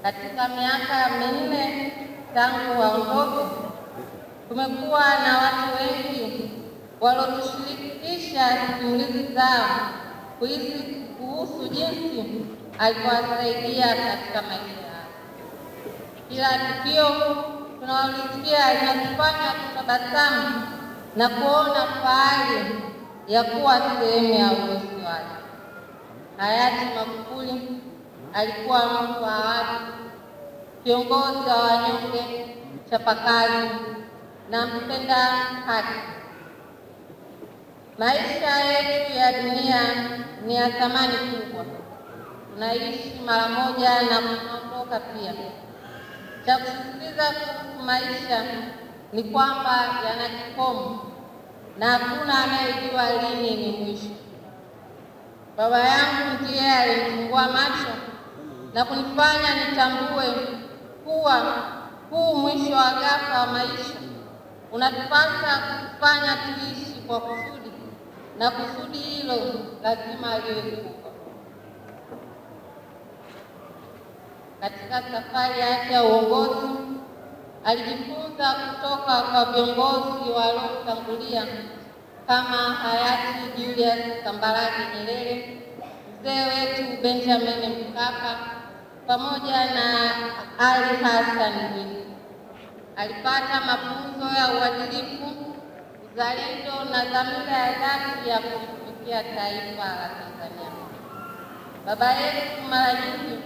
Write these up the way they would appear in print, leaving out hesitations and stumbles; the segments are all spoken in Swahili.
Katika miaka minne tangu waondoke, tumekuwa na watu wengi waliotushirikisha simulizi zao kuhusu jinsi alivyowasaidia katika maisha yao. Kila tukio tunalolisikia linatufanya kutabasamu na kuona fahari ya kuwa sehemu ya urithi wake. Hayati Magufuli alikuwa mtu wa watu, kiongozi wa wanyonge, mchapakazi na mpenda haki. Maisha yetu ya dunia ni ya thamani kubwa. Tunaishi mara moja na kuondoka pia. Cha kusisitiza kuhusu maisha ni kwamba yana kikomo na hakuna anayejua lini ni mwisho. Baba yangu ndiye alinifungua macho na kunifanya nitambue kuwa huu mwisho wa ghafla wa maisha unatupasa kufanya tuishi kwa kusudi, na kusudi hilo lazima liwe kubwa. Katika safari yake ya uongozi, alijifunza kutoka kwa viongozi waliotangulia kama hayati Julius Kambarage Nyerere, mzee wetu Benjamin Mkapa, pamoja na Ali Hassan Mwinyi. Alipata mafunzo ya uadilifu, uzalendo na dhamira ya dhati ya kutumikia taifa la Tanzania. Baba yetu mara nyingi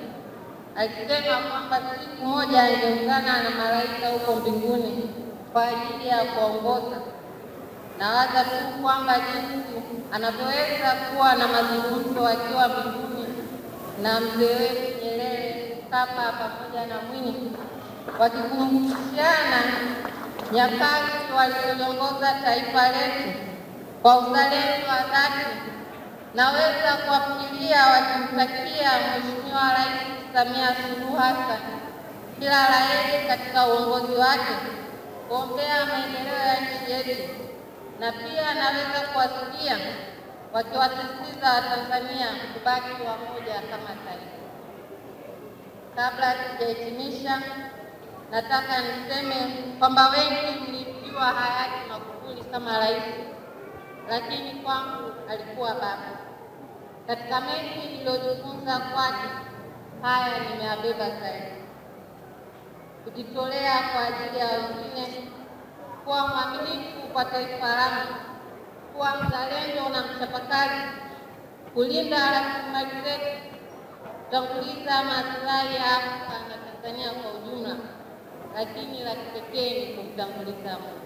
alisema kwamba siku moja angeungana na malaika huko mbinguni kwa ajili ya kuongoza. Nawaza tu kwamba jinsi anavyoweza kuwa na mazungumzo akiwa mbinguni na mzee wetu Nyerere, Mkapa pamoja na Mwinyi, wakikumbushana nyakati walizoliongoza taifa letu kwa uzalendo wa dhati. Naweza kuwafikiria wakimtakia Mheshimiwa Rais Samia Suluhu Hassan kila la heri katika uongozi wake, kuombea maendeleo ya nchi yetu, na pia naweza kuwasikia wakiwasisitiza Watanzania kubaki wamoja kama taifa. Kabla sijahitimisha, nataka niseme kwamba wengi mlimjua hayati Magufuli kama rais, lakini kwangu alikuwa baba. Katika mengi niliyojifunza kwake, haya nimeyabeba zaidi: kujitolea kwa ajili ya wengine, kuwa mwaminifu kwa taifa langu, kuwa mzalendo na mchapakazi, kulinda rasilimali zetu, kutanguliza maslahi ya Afrika na Tanzania kwa ujumla, lakini la kipekee ni kumtanguliza Mungu.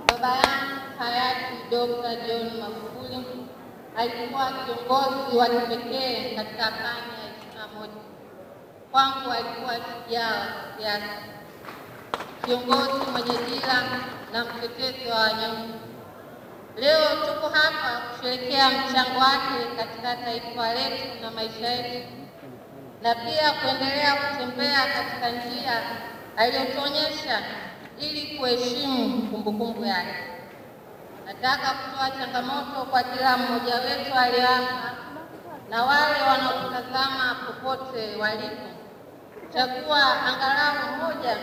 Baba yangu hayati Dr. John Magufuli alikuwa kiongozi wa kipekee katika karne ya 21. Kwangu alikuwa shujaa wa kisiasa, kiongozi mwenye dira na mtetezi wa wanyonge. Leo tuko hapa kusherehekea mchango wake katika taifa letu na maisha yetu, na pia kuendelea kutembea katika njia aliyotuonyesha ili kuheshimu kumbukumbu yake. Nataka kutoa changamoto kwa kila mmoja wetu aliyeapa na wale wanaotazama popote walipo, chagua angalau moja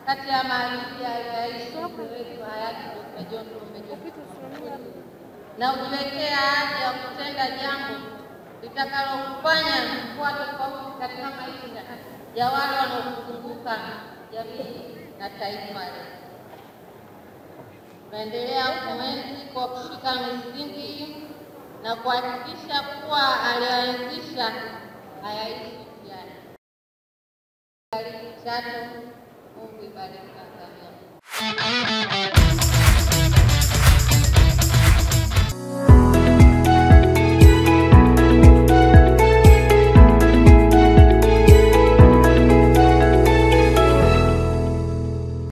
kati ya maadili aliyoishi wetu hayati Dr. John Pombe Joseph, na ujiwekee ahadi ya kutenda jambo litakalokufanya kuwa tofauti katika maisha ya wale wanaokuzunguka, jamii na taifa letu. Tunaendelea kuenzi kwa kushika misingi hii na kuhakikisha kuwa aliyoanzisha hayaishi njiani. Mungu ibariki Tanzania.